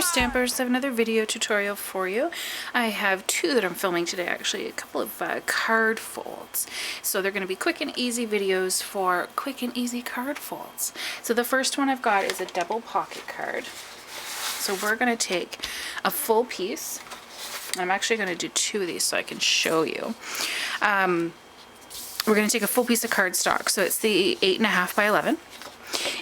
Stampers, I have another video tutorial for you. I have two that I'm filming today, actually, a couple of card folds. So they're going to be quick and easy videos for quick and easy card folds. So the first one I've got is a double pocket card. So we're going to take a full piece. I'm actually going to do two of these so I can show you. We're going to take a full piece of cardstock. So it's the 8.5 by 11.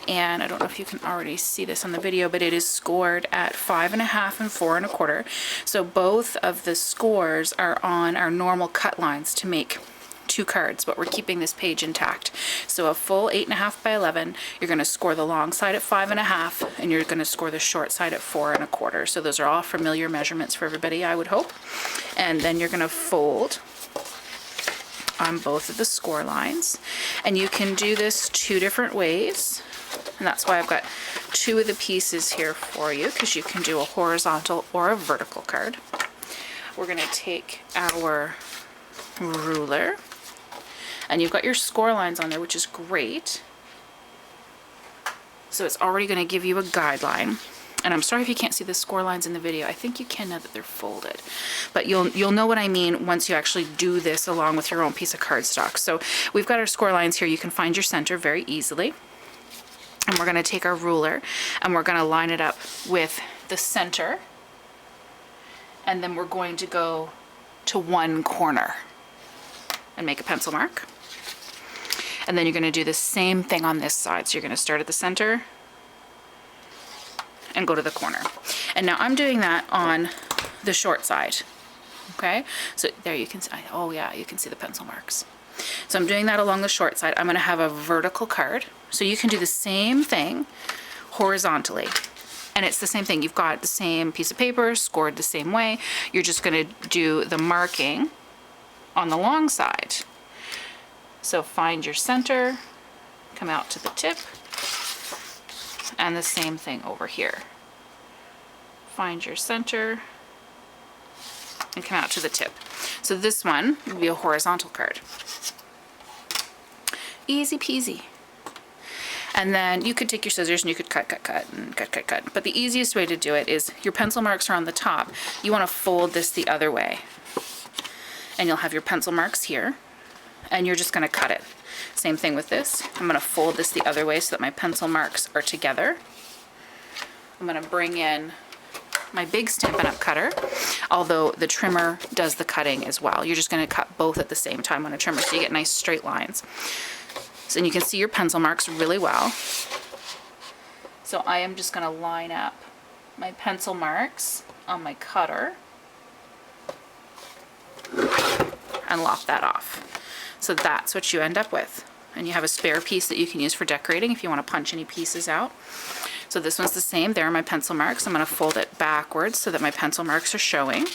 And I don't know if you can already see this on the video, but it is scored at 5.5 and 4.25. So both of the scores are on our normal cut lines to make two cards, but we're keeping this page intact. So a full 8.5 by 11, you're going to score the long side at 5.5, and you're going to score the short side at 4.25. So those are all familiar measurements for everybody, I would hope. And then you're going to fold on both of the score lines, and you can do this two different ways, and that's why I've got two of the pieces here for you, because you can do a horizontal or a vertical card. We're going to take our ruler, and you've got your score lines on there, which is great, so it's already going to give you a guideline. And I'm sorry if you can't see the score lines in the video. I think you can now that they're folded. But you'll know what I mean once you actually do this along with your own piece of cardstock. So we've got our score lines here. You can find your center very easily. And we're going to take our ruler and we're going to line it up with the center. And then we're going to go to one corner and make a pencil mark. And then you're going to do the same thing on this side. So you're going to start at the center and go to the corner. And now I'm doing that on the short side. Okay, so there you can see, oh yeah, you can see the pencil marks. So I'm doing that along the short side. I'm going to have a vertical card. So you can do the same thing horizontally. And it's the same thing. You've got the same piece of paper, scored the same way. You're just going to do the marking on the long side. So find your center, come out to the tip, and the same thing over here. Find your center and come out to the tip. So this one would be a horizontal card. Easy peasy. And then you could take your scissors and you could cut, and cut. But the easiest way to do it is your pencil marks are on the top. You want to fold this the other way. And you'll have your pencil marks here. And you're just going to cut it. Same thing with this. I'm going to fold this the other way so that my pencil marks are together. I'm going to bring in my big Stampin' Up! Cutter, although the trimmer does the cutting as well. You're just going to cut both at the same time on a trimmer so you get nice straight lines. So and you can see your pencil marks really well. So I am just going to line up my pencil marks on my cutter and lop that off. So that's what you end up with. And you have a spare piece that you can use for decorating if you want to punch any pieces out. So this one's the same. There are my pencil marks. I'm going to fold it backwards so that my pencil marks are showing.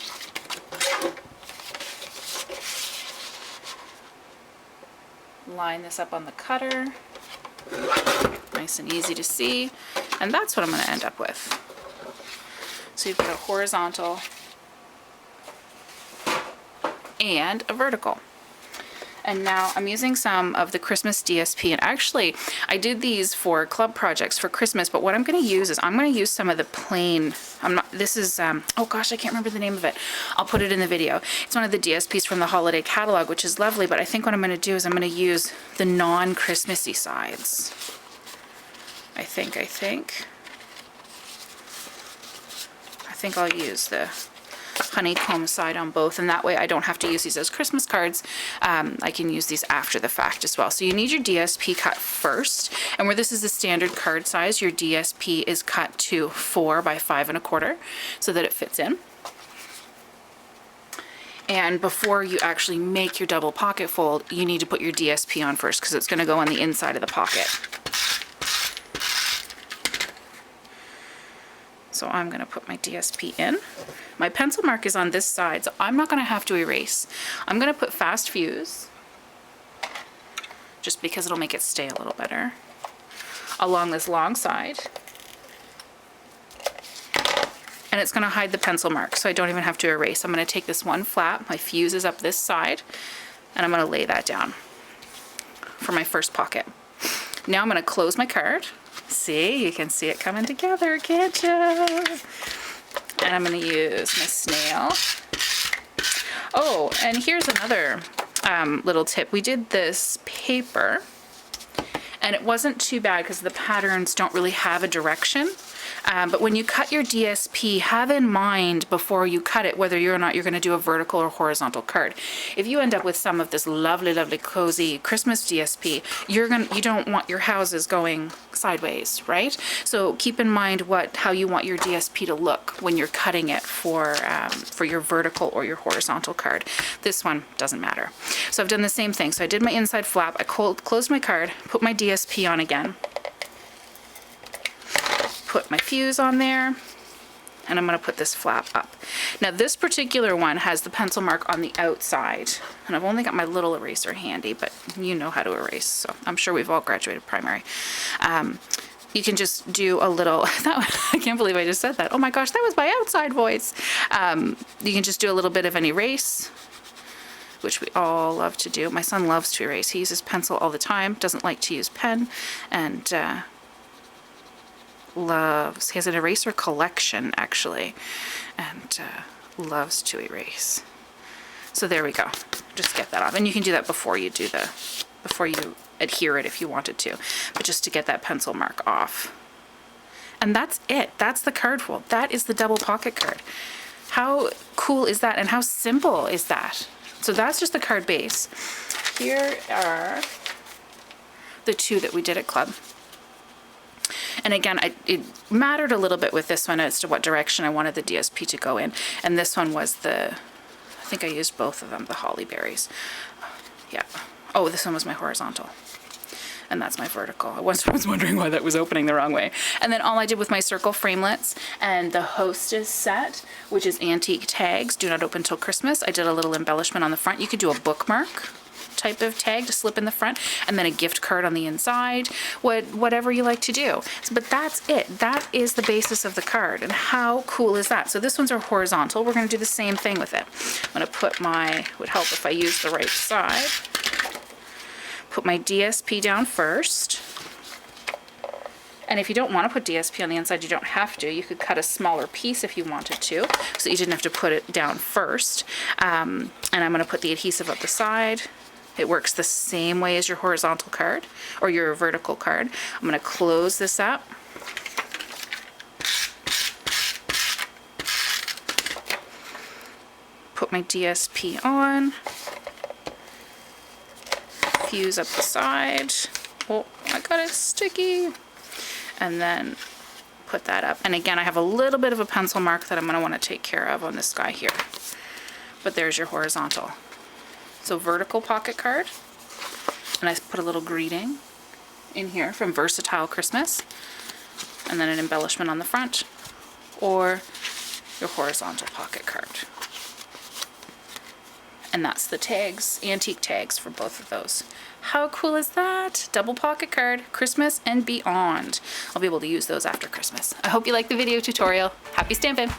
Line this up on the cutter. Nice and easy to see. And that's what I'm going to end up with. So you've got a horizontal and a vertical. And now I'm using some of the Christmas DSP, and actually I did these for club projects for Christmas, but what I'm going to use is I'm going to use some of the plain, this is, oh gosh, I can't remember the name of it. I'll put it in the video. It's one of the DSPs from the holiday catalog, which is lovely, but I think what I'm going to do is I'm going to use the non-Christmassy sides. I think I'll use the honeycomb side on both, and that way I don't have to use these as Christmas cards. I can use these after the fact as well. So you need your DSP cut first, and where this is the standard card size, your DSP is cut to 4 by 5.25 so that it fits in. And before you actually make your double pocket fold, you need to put your DSP on first because it's going to go on the inside of the pocket. So I'm going to put my DSP in. My pencil mark is on this side, so I'm not going to have to erase. I'm going to put fast fuse, just because it'll make it stay a little better, along this long side. And it's going to hide the pencil mark, so I don't even have to erase. I'm going to take this one flap, my fuse is up this side, and I'm going to lay that down for my first pocket. Now I'm going to close my card. See, you can see it coming together, can't you? And I'm going to use my snail. Oh, and here's another little tip. We did this paper, and it wasn't too bad because the patterns don't really have a direction. But when you cut your DSP, have in mind before you cut it whether or not you're going to do a vertical or horizontal card. If you end up with some of this lovely, lovely, cozy Christmas DSP, you don't want your houses going sideways, right? So keep in mind how you want your DSP to look when you're cutting it for your vertical or your horizontal card. This one doesn't matter. So I've done the same thing. So I did my inside flap, I closed my card, put my DSP on again, put my fuse on there, and I'm going to put this flap up. Now this particular one has the pencil mark on the outside, and I've only got my little eraser handy, but you know how to erase, so I'm sure we've all graduated primary. You can just do a little, I can't believe I just said that. Oh my gosh, that was my outside voice. You can just do a little bit of an erase, which we all love to do. My son loves to erase. He uses pencil all the time, doesn't like to use pen, and he has an eraser collection actually, and loves to erase. So there we go. Just get that off, and you can do that before you adhere it if you wanted to, but just to get that pencil mark off. And that's it. That's the card fold. That is the double pocket card. How cool is that, and how simple is that? So that's just the card base. Here are the two that we did at club. And again, it mattered a little bit with this one as to what direction I wanted the DSP to go in. And this one was I think I used both of them, the holly berries. Yeah. Oh, this one was my horizontal. And that's my vertical. I was wondering why that was opening the wrong way. And then all I did with my circle framelits and the hostess set, which is antique tags, do not open till Christmas. I did a little embellishment on the front. You could do a bookmark type of tag to slip in the front, and then a gift card on the inside, whatever you like to do. But that's it. That is the basis of the card, and how cool is that? So this one's our horizontal. We're going to do the same thing with it. I'm going to put would help if I use the right side, put my DSP down first. And if you don't want to put DSP on the inside, you don't have to. You could cut a smaller piece if you wanted to, so you didn't have to put it down first. And I'm going to put the adhesive up the side. It works the same way as your horizontal card or your vertical card. I'm going to close this up. Put my DSP on. Fuse up the side. Oh, I got it sticky. And then put that up. And again, I have a little bit of a pencil mark that I'm going to want to take care of on this guy here. But there's your horizontal. So vertical pocket card, and I put a little greeting in here from Versatile Christmas, and then an embellishment on the front, or your horizontal pocket card. And that's the tags, antique tags for both of those. How cool is that? Double pocket card, Christmas and beyond. I'll be able to use those after Christmas. I hope you liked the video tutorial. Happy stamping!